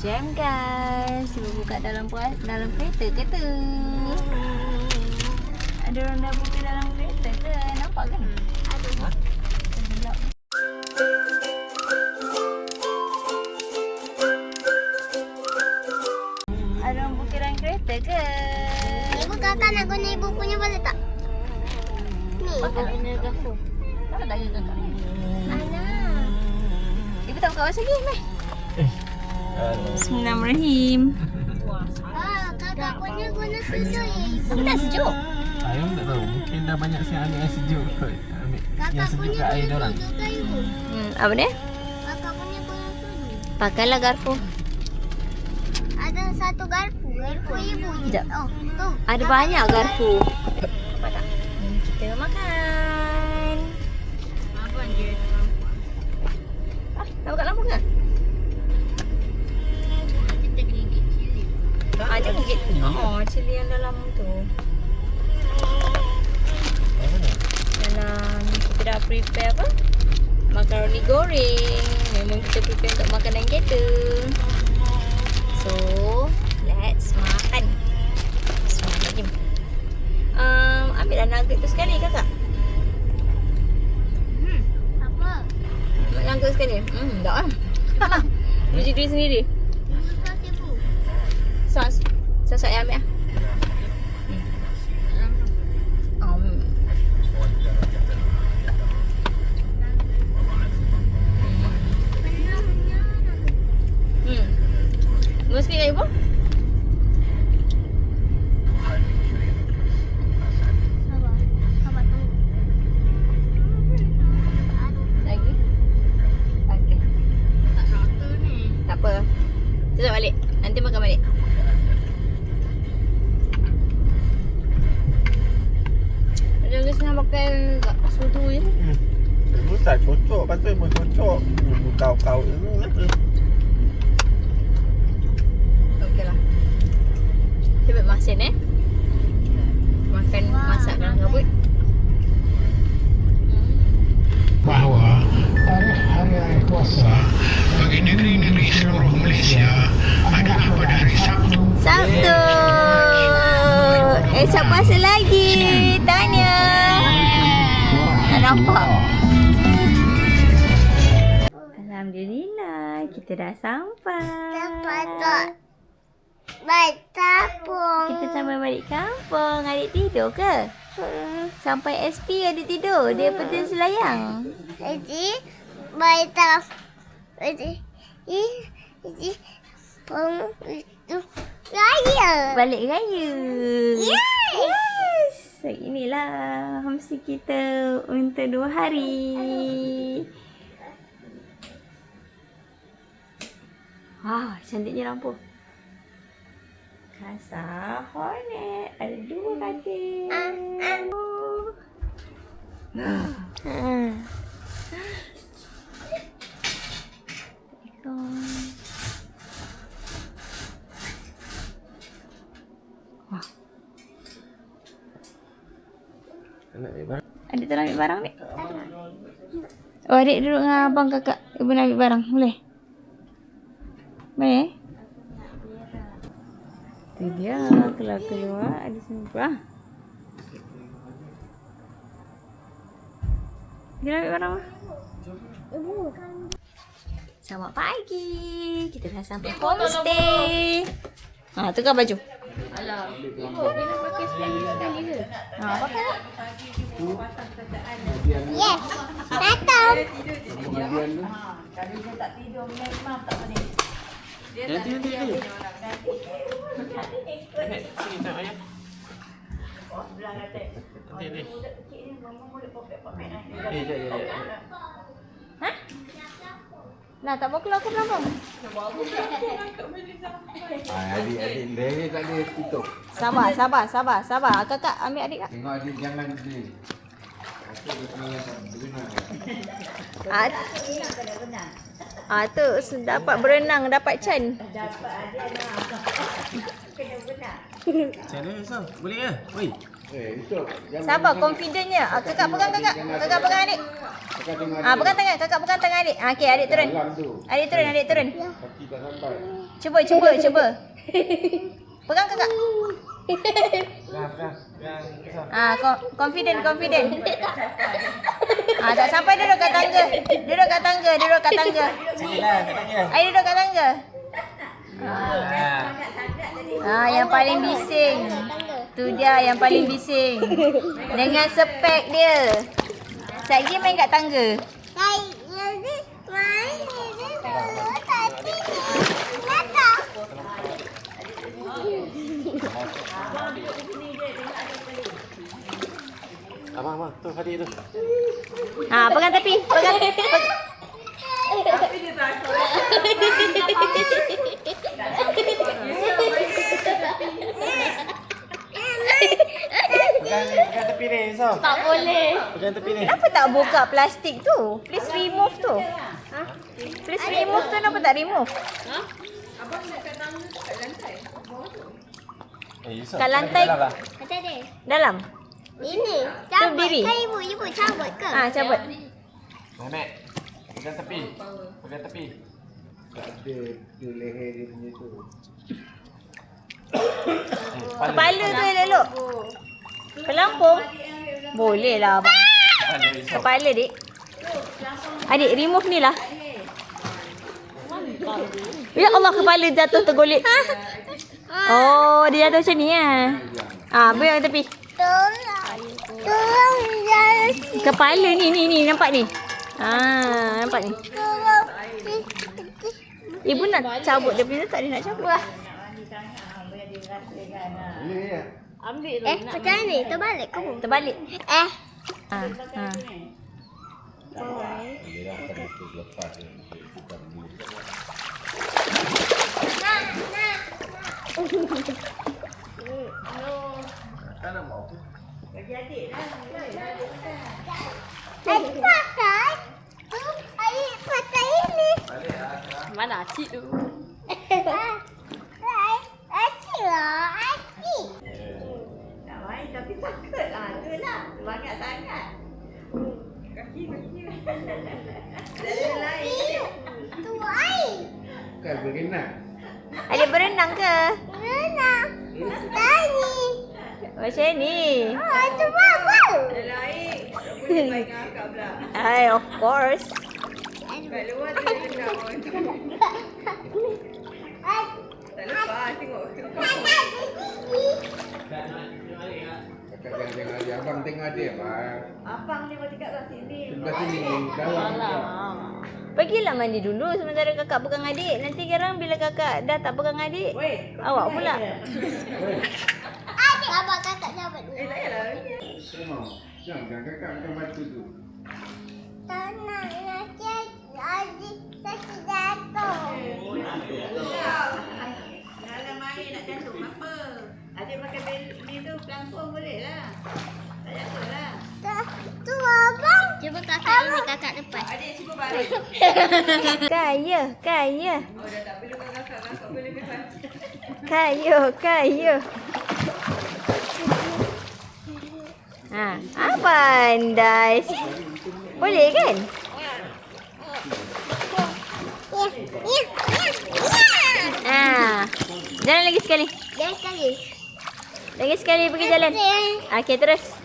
jam guys. Cuba buka dalam kereta ke tu? Ada orang dah buka dalam kereta ke? Nampak kan? Ada. Gelap. Ada orang buka dalam kereta ke? Ibu kakak nak guna ibu punya boleh tak? Ni. Pakai guna garfu. Mana tak kakak? Mana? Ibu tak buka masa lagi, Meh. Bismillahirrahmanirrahim. Kakak punya guna sejuk ya ibu. Tapi tak sejuk. Ayam tak tahu. Mungkin dah banyak siang ambil yang sejuk kot. Ambil Kakak yang sejuk punya kat air guna diorang. sejuk kan ibu? Apa ni? Kakak punya guna sejuk. Pakailah garfu. Ada satu garpu. Garpu ibu je. Sekejap. Oh, tu. Ada banyak garfu. Nampak tak? Kita makan. Apa je? Nak buka lampu ke? Kita gigit cili. Ada gigit. Oh, cili yang dalam tu. Dalam kita dah prepare apa? Makaroni goreng. Memang kita prepare untuk makanan kita. So, let's makan. Bismillahirrahmanirrahim. Ambillah nugget tu sekali kakak. Apa? Ambil nugget sekali. Tak lah. Biji diri sendiri. Sos ibu. Sos. Sos saya ambil lah. Mau sikit kan ibu? Sabar. Sabar tunggu. Lagi? Okey. Tak rata ni. Tak apa. Sekejap balik. Nanti makan balik. Ada orang senang pakai sudu je. Ibu tak cocok. Patut ibu cocok. Ibu kau-kau tu kenapa? Okey lah. Kita buat masin Makan masak dalam kabut. Bahawa tarikh hari-hari puasa bagi negeri-negeri seluruh Malaysia adalah pada hari Sabtu. Sabtu. Esok puasa lagi. Tanya. Tak nampak. Alhamdulillah, kita dah sampai. Dapat tak? Baik tapung. Kita sampai balik kampung. Adik tidur ke? Sampai SP adik tidur. Dia pedas selayang. Jadi, baik tak? Jadi, pun itu raya. Balik raya. Yes. So, inilah homestay kita untuk 2 hari. Wah, cantiknya lampu. Kasar Hornet. Ada 2 katil. Wah. Nak ambil barang? Adik tak nak ambil barang, Dik? Oh, adik duduk dengan abang kakak. Ibu nak ambil barang. Boleh? Boleh? Tu dia. Keluar ada semua. Dia nak ambil barang lah. Selamat pagi. Kita dah sampai homestay. Tukar baju. Alah. Ibu, dia nak pakai sekali ke? Pakai lah. Yes. Datang. Kalau dia tak tidur, memang tak boleh. Nanti. Sini tengok ayah. Nanti. Jap. Ha? Nah, tak mau keluar ke belakang? Adik-adik dia tak ada tutup. Sabar. Kakak ambil adik kak. Tengok adik jangan ni. Dia kena Tu dapat berenang, dapat Chan. Macam mana Sam? Boleh ke? Oi. itu. Sabar, confidentnya. Kakak pegang kakak. Kakak pegang adik. Kakak tengok Pegang tangan. Kakak pegang tangan adik. Okey, adik turun. dalam tu. Adik turun. Kaki tak sampai. Cuba. Pegang kakak. Confident. Tak sampai duduk kat tangga. Duduk kat tangga. Sinilah kat tangga. Ayo duduk kat tangga. Yang paling bising. Tu dia yang paling bising. Dengan spek dia. Sekejap main kat tangga. Abang, tu Hadi tu. Pegang tepi. Pegang. Pegang tepi ni, so. Tak boleh. Pegang tepi ni. Kenapa tak buka plastik tu? Please remove tu. Please remove tu. Kenapa tak remove? Yusof. Kat lantai. Macam ni. Dalam. Ini. Cabut. berdiri. Kan ibu cabut ke? Cabut. Mek. Pegang tepi. Tak ada leher dia punya tu. Kepala tu elok. Pelampung. Boleh lah abang. Kepala dik. Adik remove ni lah. Ya Allah, kepala jatuh tergolek. Oh, dia jatuh macam ni Biar tepi. Tolong jangan. Kepala ni nampak ni. Nampak ni. Tolong. Ibu nak cabut dia punya, tak dia nak cabut. Boleh ya? Macam ni. Terbalik ke? Terbalik. Boleh lah, kan itu lepas dia. Bukan dulu. Tak nak mau. Adik pakai. Adik pakai ini. Mana cik tu? Adik lah. Adik. Tapi takut tu lah. Banyak sangat. Kaki. Tu air. Bukan berenang. Adik berenang ke? Renang. Tani. Macam ni. Itu bubble. Of course. Kakak jangan dia. Abang tengok dia, bang. Abang ni macam kat sini. Sebelah sini, dalam. Pergilah mandi dulu sementara kakak pegang adik. Nanti sekarang bila kakak dah tak pegang adik, awak pula. Adik. Abang kakak cabut ni. Jangan kakak akan bantu tu. Tak nak adik sakit jatuh. Dalam air nak jatuh apa? Adik pakai ni tu pelampung boleh lah. Tak jatuh lah. Tu abang. Cuba kakak ini kakak lepas. Adik cuba balik. Kaya. Oh dah tak perlu kakak boleh bebas. Kaya. Pandai. Boleh kan? Jalan lagi sekali. Lagi sekali pergi jalan. Okey, terus.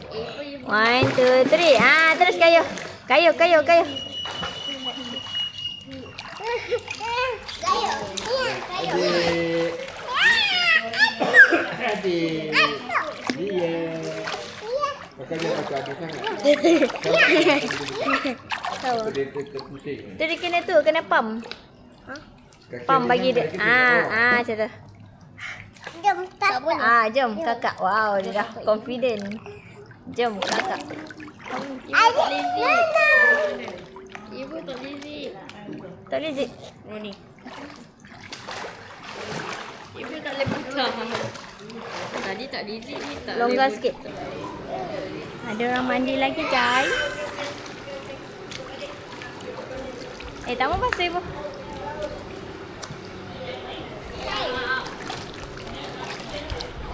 1, 2, 3. Terus kayu. Kayu. Adik. Dia. Makanya kakak ada sangat. Dia terpusing. Tu dia kena pump. Pump bagi dia. Macam tu. Jom tak boleh. Jom kakak. Wow, dia dah confident. Jom kakak. Adik. Ibu tak lizik. Tak boleh Zik. Ni. Ibu tak boleh pegang. Tadi tak lizik ni tak. Longgar sikit. Ada orang mandi lagi guys. Tak mau basuh ibu.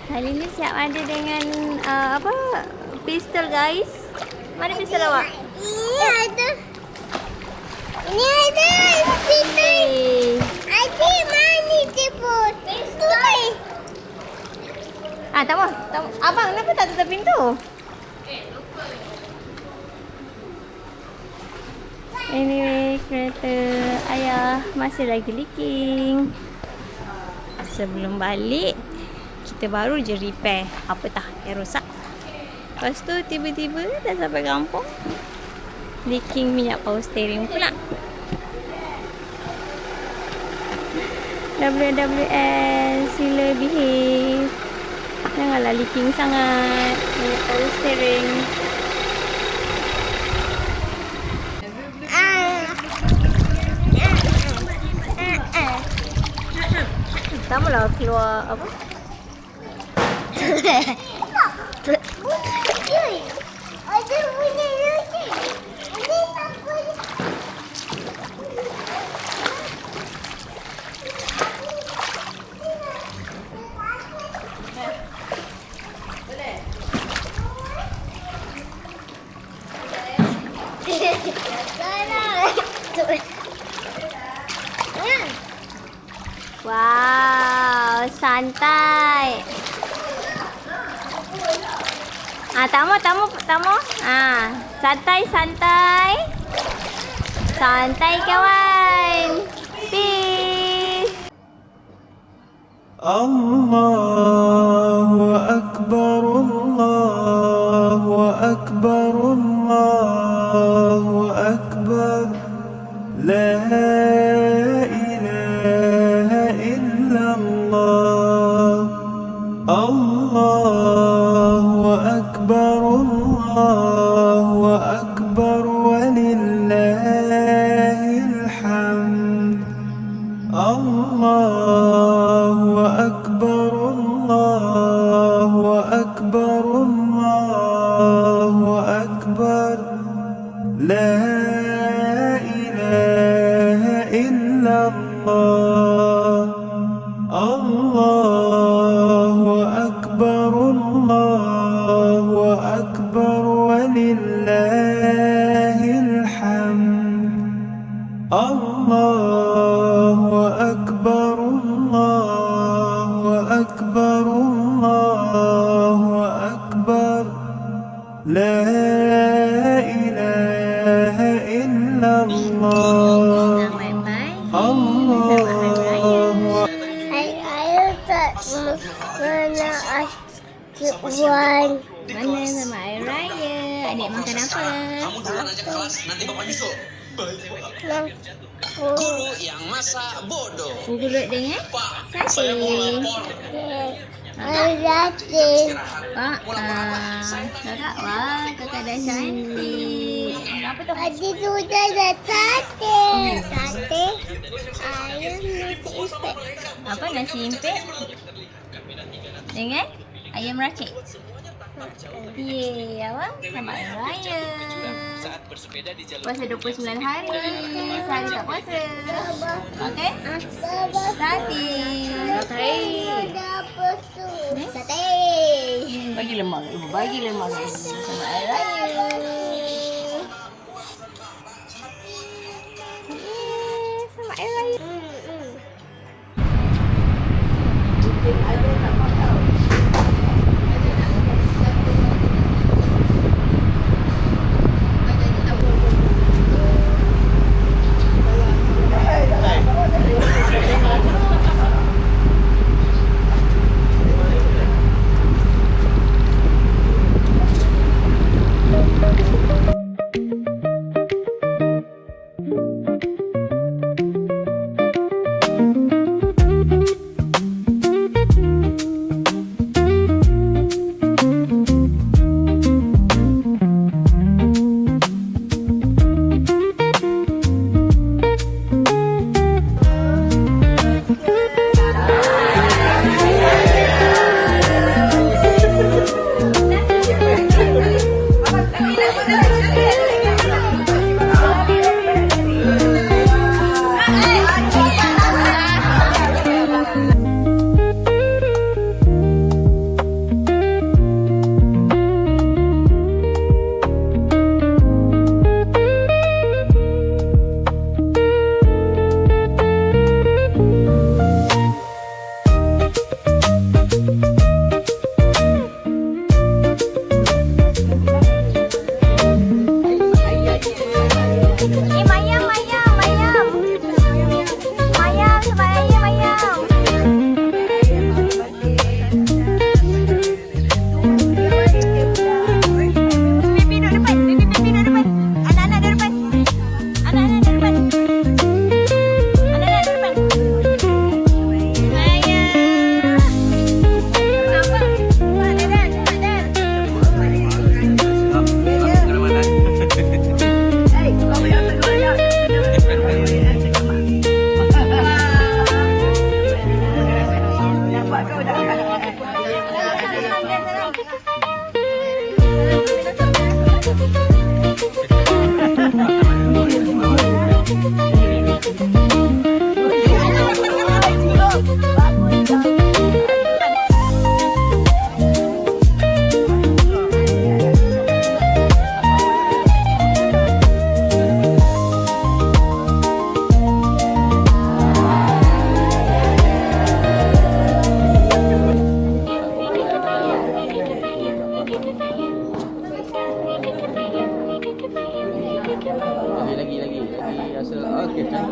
Hari ni siap mandi dengan pistol guys. Mana pistol awak? Ini ada. Ini ada. Adik mandi je Tak mau. Abang, kenapa tak tutup pintu? Anyway, kereta ayah masih lagi leaking. Sebelum balik, kita baru je repair apa tak yang rosak. Lepas tu tiba-tiba dah sampai kampung, leaking minyak power steering pula. WWS, sila behave. Janganlah leaking sangat minyak power steering. Kamu lah keluar apa? Ada bunyi lucu. Ada apa? Wow, santai. Tak mau. Santai. Santai kawan. Peace. Allahu Akbar, Allahu Akbar, Allahu Akbar. La ilaha illallah. Allahu Akbar, Allahu Akbar, walillahil hamd. Allahu Akbar, Allahu Akbar, Allahu Akbar. La ilaha illallah. Allahu Akbar, Allahu Akbar, walillahil hamd. Allahu Akbar, Allahu Akbar, Allahu Akbar. La ilaha illallah. Allahu Ayo tak mana asyik Mana sama air raya? Adik makan apa? Kamu duluan aja ke kelas, nanti bapak nyusul. Guru Yang masak bodoh. Gurut dengan Pak, sate. saya mau lapor. Rati. Kakak, wah, kakak dah cantik. Apa tu? Adik sudah ada sate. Sate. Ayam nasi impek. Apa nasi impek? Dengan ayam racik. Yeay, awak sama hari raya. Puasa 29 hari. Sehari tak puasa. Okey? Sate. Sate. Bagi lemak. Ibu bagi lemak. Sama hari raya. Sama hari raya.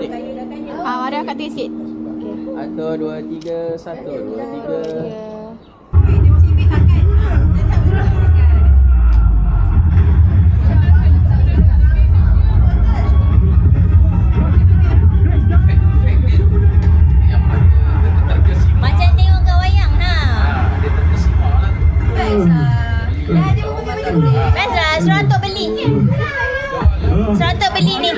balik. Mari akak tinggi sikit. 1, 2, 3, 1, 2, 3. Macam tengok kat wayang lah. Best lah, suruh Atuk beli. Suruh Atuk beli ni.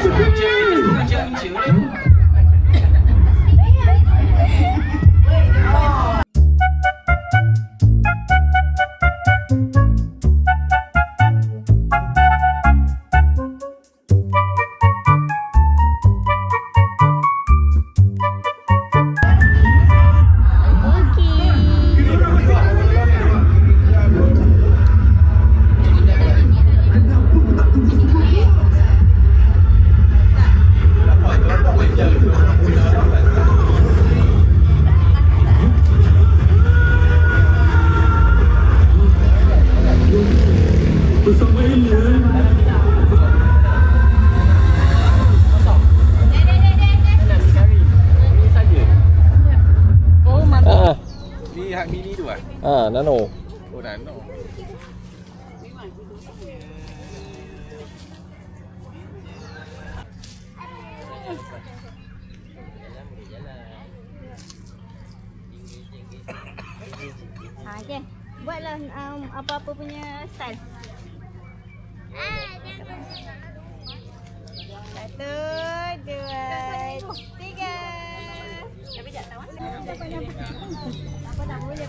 Ni hak mini tu ah? Nano. Oh, nano. Okay. Buatlah apa-apa punya style. 1, 2, 3. Tapi tak tahu. Apa tak boleh.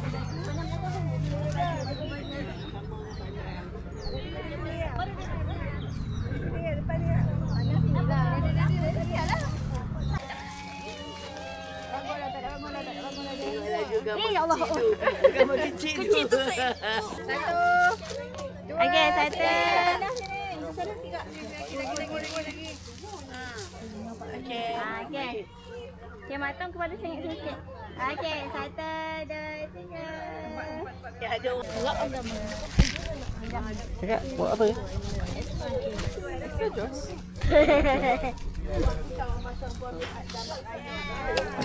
Ya Allah. Kecil tu. 1. Okey, 1. Okey. Okey. Yang matang kepada sengit sikit. Okey, 1, 2, 3. Ya, ada. Cakap, buat apa?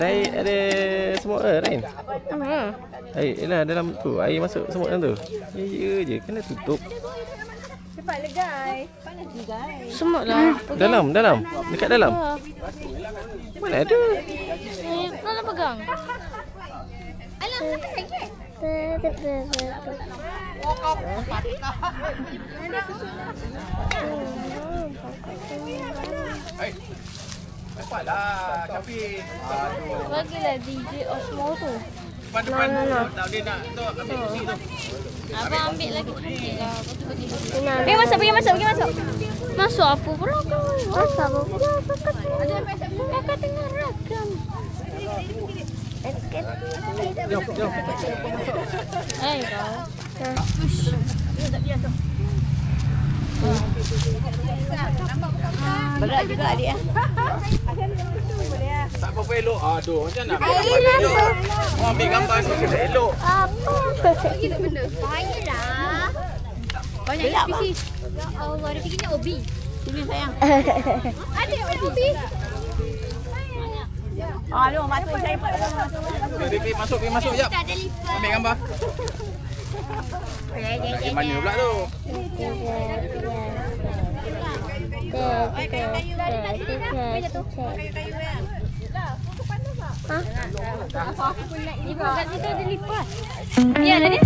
Ada semut ke, Rain? Yelah, dalam tu, air masuk semut dalam tu. Ya je, kena tutup. Cepatlah guys. Panas ni guys. Semut lah. Dalam. Dekat dalam. Mana ada? Mana pegang? Alah, apa sakit? Dapatlah, Syafie. Bagilah DJ Osmo tu. Depan-depan tu. Tak boleh nak tu ambil kursi tu. Abang ambil lagi cantik lah. Lepas tu bagi lagi. Pergi masuk. Masuk apa pula kau? Masa apa? Kakak tengah rakam. Jom. Kau. Berat juga adik. Tak apa-apa elok. Aduh, macam nak ambil gambar elok. Mau ambil gambar ni kena elok. Bahayalah. Banyak PC. Ya Allah, ada fikirnya Obi. Sini sayang. Ada Obi. Aduh, masuk saya pun. Pergi masuk jap. Tak ada lipat. Ambil gambar. Nak pergi mana pula tu? Aku pun nak lipat. Kat situ ada lipat. Ya, tadi.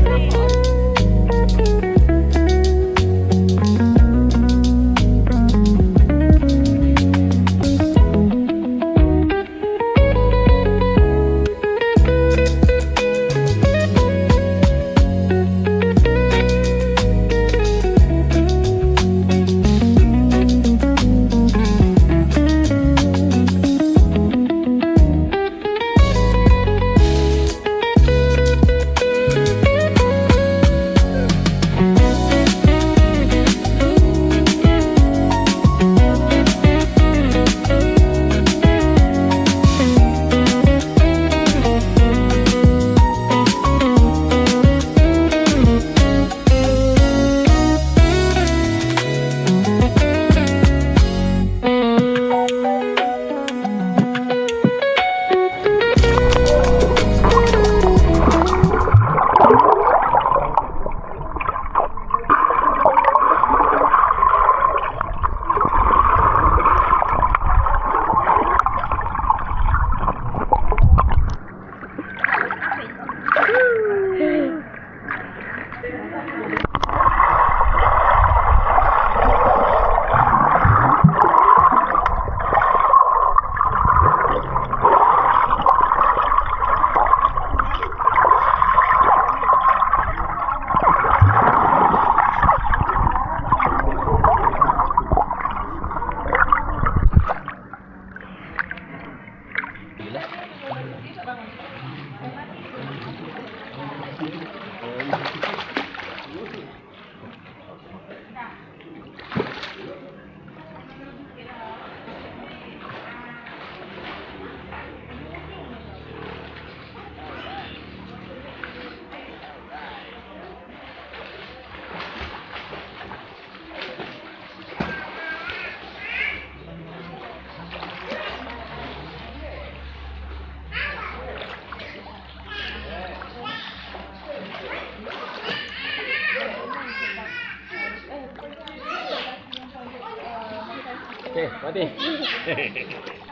dah. Okey, mati.